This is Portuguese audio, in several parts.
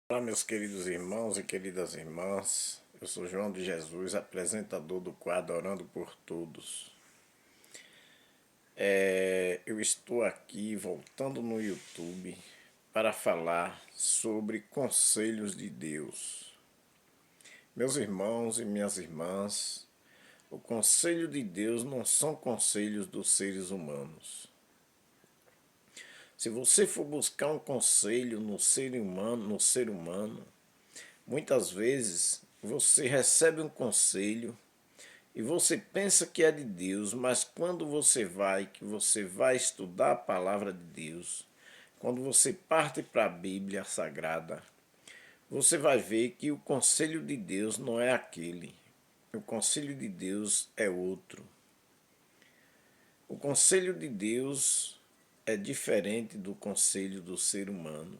Olá, meus queridos irmãos e queridas irmãs. Eu sou João de Jesus, apresentador do quadro Orando por Todos. Eu estou aqui voltando no YouTube para falar sobre conselhos de Deus. Meus irmãos e minhas irmãs, o conselho de Deus não são conselhos dos seres humanos. Se você for buscar um conselho no ser humano, muitas vezes você recebe um conselho e você pensa que é de Deus, mas quando que você vai estudar a palavra de Deus, quando você parte para a Bíblia Sagrada, você vai ver que o conselho de Deus não é aquele. O conselho de Deus é outro. O conselho de Deus é diferente do conselho do ser humano.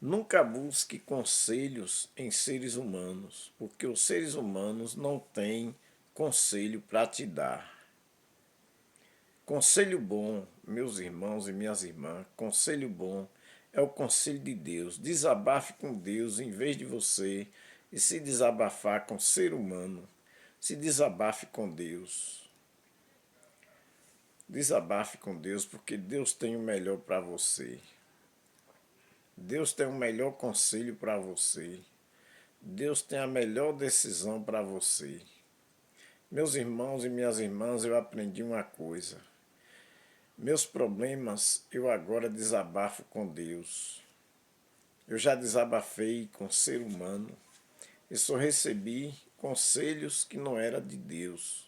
Nunca busque conselhos em seres humanos, porque os seres humanos não têm conselho para te dar. Conselho bom, meus irmãos e minhas irmãs, conselho bom é o conselho de Deus. Desabafe com Deus em vez de você e se desabafar com o ser humano. Se desabafe com Deus. Desabafe com Deus, porque Deus tem o melhor para você. Deus tem o melhor conselho para você. Deus tem a melhor decisão para você. Meus irmãos e minhas irmãs, eu aprendi uma coisa. Meus problemas eu agora desabafo com Deus. Eu já desabafei com o ser humano e só recebi conselhos que não eram de Deus.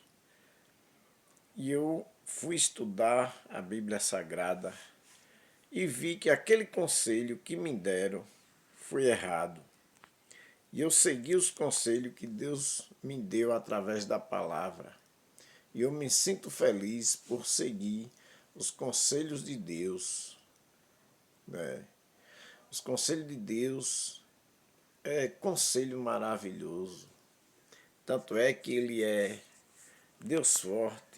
E eu fui estudar a Bíblia Sagrada e vi que aquele conselho que me deram foi errado. E eu segui os conselhos que Deus me deu através da palavra. E eu me sinto feliz por seguir os conselhos de Deus. Né? Os conselhos de Deus é conselho maravilhoso. Tanto é que Ele é Deus forte,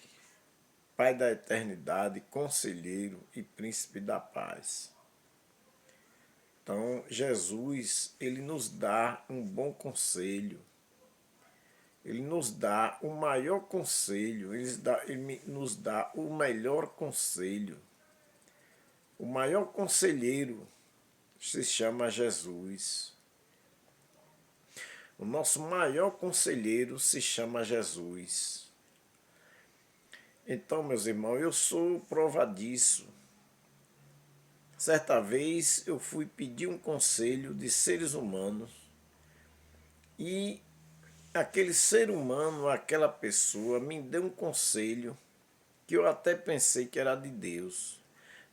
Pai da eternidade, conselheiro e príncipe da paz. Então, Jesus, ele nos dá um bom conselho. Ele nos dá o maior conselho, ele nos dá o melhor conselho. O maior conselheiro se chama Jesus. O nosso maior conselheiro se chama Jesus. Então, meus irmãos, eu sou prova disso. Certa vez eu fui pedir um conselho de seres humanos e aquele ser humano, aquela pessoa, me deu um conselho que eu até pensei que era de Deus.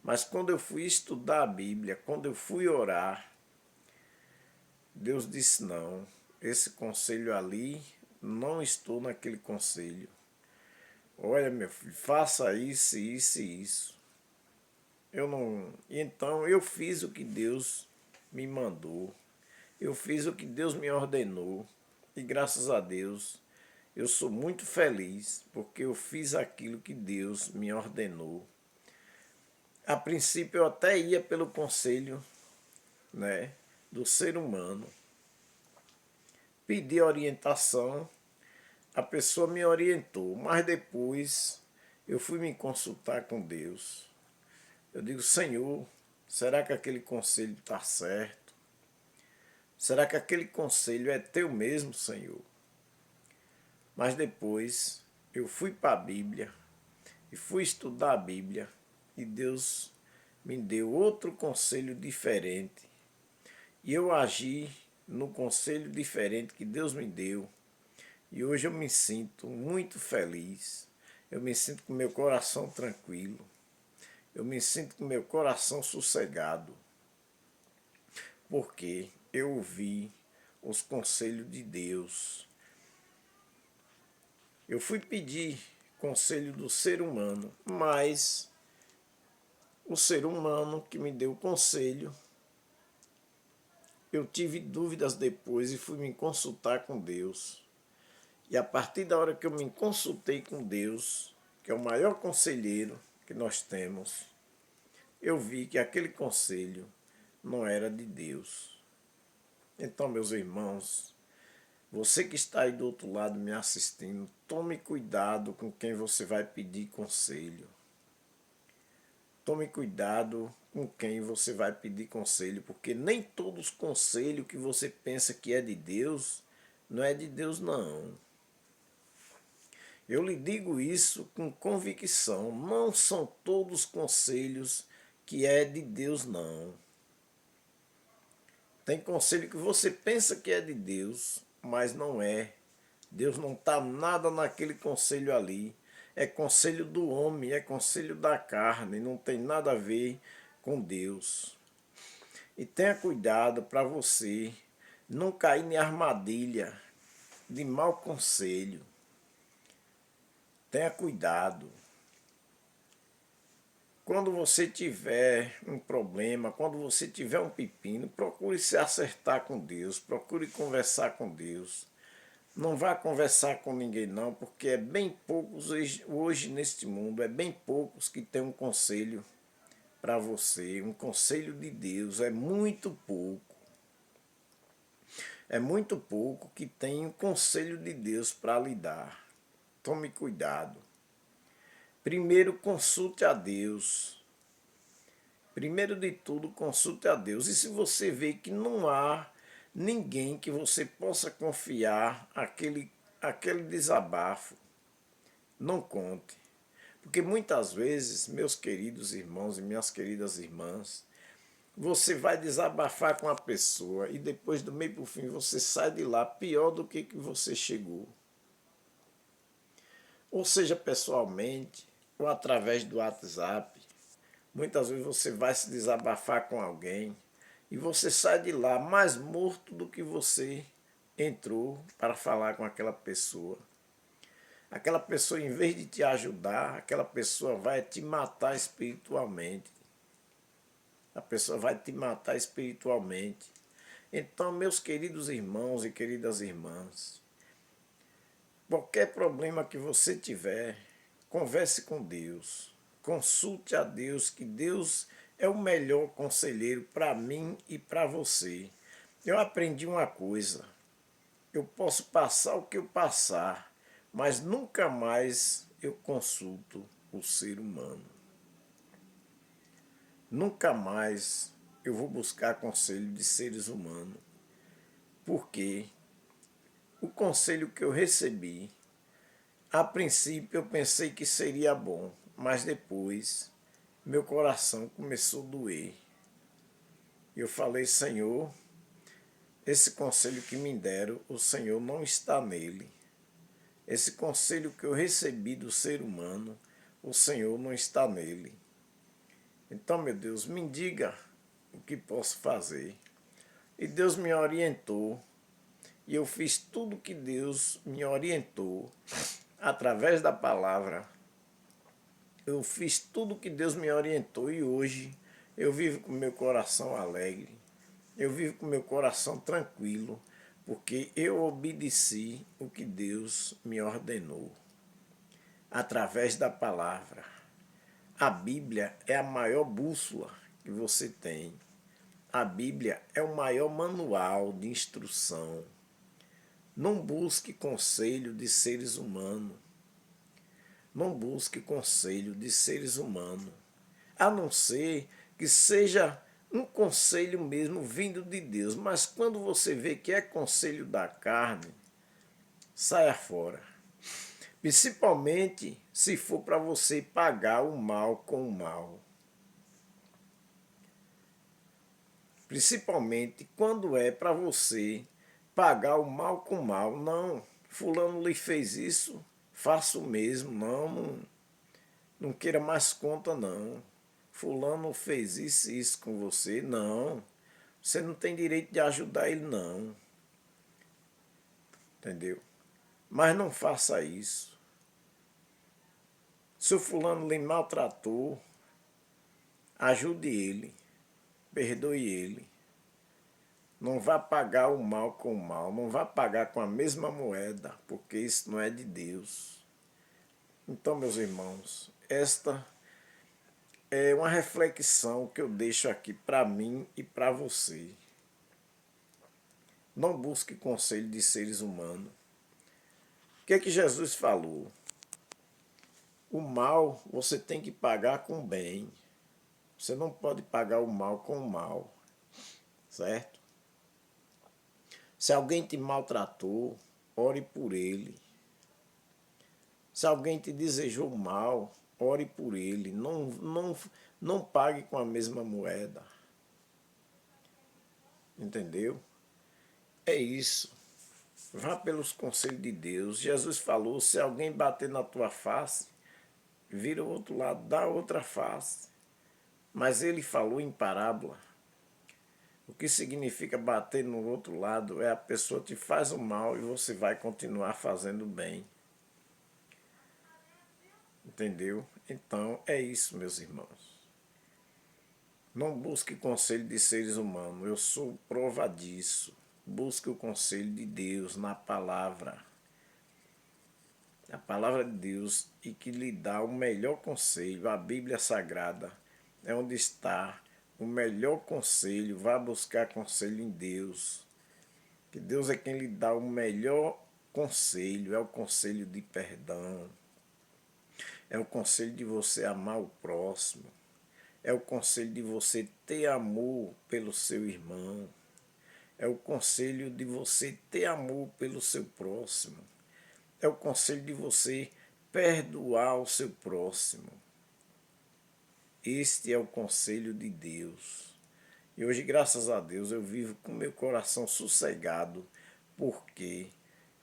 Mas quando eu fui estudar a Bíblia, quando eu fui orar, Deus disse: não, esse conselho ali, não estou naquele conselho. Olha, meu filho, faça isso, isso e isso. Eu não. Então eu fiz o que Deus me mandou. Eu fiz o que Deus me ordenou. E graças a Deus eu sou muito feliz porque eu fiz aquilo que Deus me ordenou. A princípio eu até ia pelo conselho, né, do ser humano. Pedi orientação, a pessoa me orientou, mas depois eu fui me consultar com Deus. Eu digo: Senhor, será que aquele conselho está certo? Será que aquele conselho é teu mesmo, Senhor? Mas depois eu fui para a Bíblia e fui estudar a Bíblia e Deus me deu outro conselho diferente. E eu agi no conselho diferente que Deus me deu. E hoje eu me sinto muito feliz. Eu me sinto com meu coração tranquilo. Eu me sinto com meu coração sossegado. Porque eu ouvi os conselhos de Deus. Eu fui pedir conselho do ser humano, mas o ser humano que me deu o conselho, eu tive dúvidas depois e fui me consultar com Deus. E a partir da hora que eu me consultei com Deus, que é o maior conselheiro que nós temos, eu vi que aquele conselho não era de Deus. Então, meus irmãos, você que está aí do outro lado me assistindo, tome cuidado com quem você vai pedir conselho. Tome cuidado com quem você vai pedir conselho, porque nem todos os conselhos que você pensa que é de Deus, não é de Deus não. Eu lhe digo isso com convicção, não são todos os conselhos que é de Deus não. Tem conselho que você pensa que é de Deus, mas não é. Deus não está nada naquele conselho ali. É conselho do homem, é conselho da carne, não tem nada a ver com Deus. E tenha cuidado para você não cair em armadilha de mau conselho. Tenha cuidado. Quando você tiver um problema, quando você tiver um pepino, procure se acertar com Deus, procure conversar com Deus. Não vá conversar com ninguém não, porque é bem poucos hoje neste mundo, é bem poucos que têm um conselho para você, um conselho de Deus, é muito pouco. É muito pouco que tem um conselho de Deus para lhe dar. Tome cuidado. Primeiro consulte a Deus. Primeiro de tudo, consulte a Deus. E se você vê que não há ninguém que você possa confiar aquele desabafo, não conte. Porque muitas vezes, meus queridos irmãos e minhas queridas irmãs, você vai desabafar com a pessoa e depois do meio para o fim você sai de lá pior do que você chegou. Ou seja, pessoalmente, ou através do WhatsApp. Muitas vezes você vai se desabafar com alguém e você sai de lá mais morto do que você entrou para falar com aquela pessoa. Aquela pessoa, em vez de te ajudar, aquela pessoa vai te matar espiritualmente. A pessoa vai te matar espiritualmente. Então, meus queridos irmãos e queridas irmãs, qualquer problema que você tiver, converse com Deus. Consulte a Deus, que Deus é o melhor conselheiro para mim e para você. Eu aprendi uma coisa. Eu posso passar o que eu passar, mas nunca mais eu consulto o ser humano. Nunca mais eu vou buscar conselho de seres humanos. Porque o conselho que eu recebi, a princípio eu pensei que seria bom, mas depois meu coração começou a doer. Eu falei, Senhor, esse conselho que me deram, o Senhor não está nele. Esse conselho que eu recebi do ser humano, o Senhor não está nele. Então, meu Deus, me diga o que posso fazer. E Deus me orientou, e eu fiz tudo que Deus me orientou, através da palavra. Eu fiz tudo que Deus me orientou, e hoje eu vivo com meu coração alegre, eu vivo com meu coração tranquilo, porque eu obedeci o que Deus me ordenou, através da palavra. A Bíblia é a maior bússola que você tem. A Bíblia é o maior manual de instrução. Não busque conselho de seres humanos. Não busque conselho de seres humanos. A não ser que seja um conselho mesmo vindo de Deus. Mas quando você vê que é conselho da carne, saia fora. Principalmente se for para você pagar o mal com o mal. Principalmente quando é para você pagar o mal com o mal. Não, fulano lhe fez isso, faça o mesmo. Não queira mais conta não. Fulano fez isso e isso com você. Não, você não tem direito de ajudar ele não. Entendeu? Mas não faça isso. Se o fulano lhe maltratou, ajude ele, perdoe ele. Não vá pagar o mal com o mal, não vá pagar com a mesma moeda, porque isso não é de Deus. Então, meus irmãos, esta é uma reflexão que eu deixo aqui para mim e para você. Não busque conselho de seres humanos. O que é que Jesus falou? O mal você tem que pagar com o bem. Você não pode pagar o mal com o mal, certo? Se alguém te maltratou, ore por ele. Se alguém te desejou mal, ore por ele. Não pague com a mesma moeda. Entendeu? É isso. Vá pelos conselhos de Deus. Jesus falou, se alguém bater na tua face, vira o outro lado, dá outra face. Mas ele falou em parábola. O que significa bater no outro lado é a pessoa te faz o mal e você vai continuar fazendo bem. Entendeu? Então é isso, meus irmãos. Não busque conselho de seres humanos. Eu sou prova disso. Busque o conselho de Deus na palavra. A palavra de Deus e que lhe dá o melhor conselho. A Bíblia Sagrada é onde está o melhor conselho. Vá buscar conselho em Deus. Que Deus é quem lhe dá o melhor conselho. É o conselho de perdão. É o conselho de você amar o próximo. É o conselho de você ter amor pelo seu irmão. É o conselho de você ter amor pelo seu próximo. É o conselho de você perdoar o seu próximo. Este é o conselho de Deus. E hoje, graças a Deus, eu vivo com meu coração sossegado, porque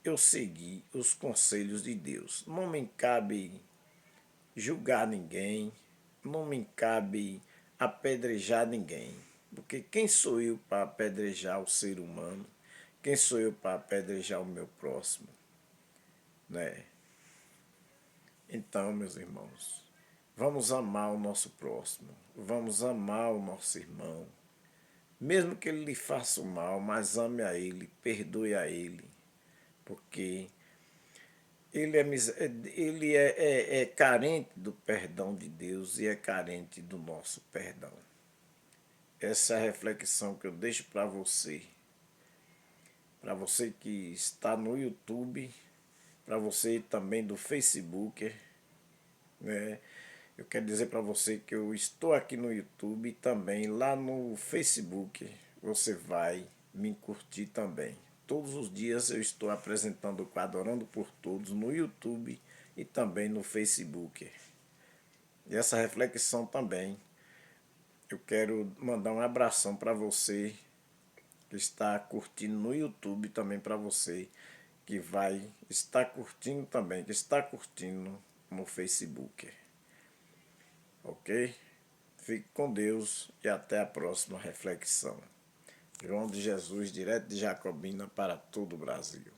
eu segui os conselhos de Deus. Não me cabe julgar ninguém, não me cabe apedrejar ninguém. Porque quem sou eu para apedrejar o ser humano? Quem sou eu para apedrejar o meu próximo? Né? Então, meus irmãos, vamos amar o nosso próximo, vamos amar o nosso irmão, mesmo que ele lhe faça o mal, mas ame a ele, perdoe a ele, porque ele é carente do perdão de Deus e é carente do nosso perdão. Essa é a reflexão que eu deixo para você que está no YouTube, para você também do Facebook, né? Eu quero dizer para você que eu estou aqui no YouTube e também lá no Facebook. Você vai me curtir também. Todos os dias eu estou apresentando o quadro Orando por Todos no YouTube e também no Facebook. E essa reflexão também, eu quero mandar um abração para você que está curtindo no YouTube, também para você que vai estar curtindo também, que está curtindo no Facebook. Ok? Fique com Deus e até a próxima reflexão. João de Jesus, direto de Jacobina para todo o Brasil.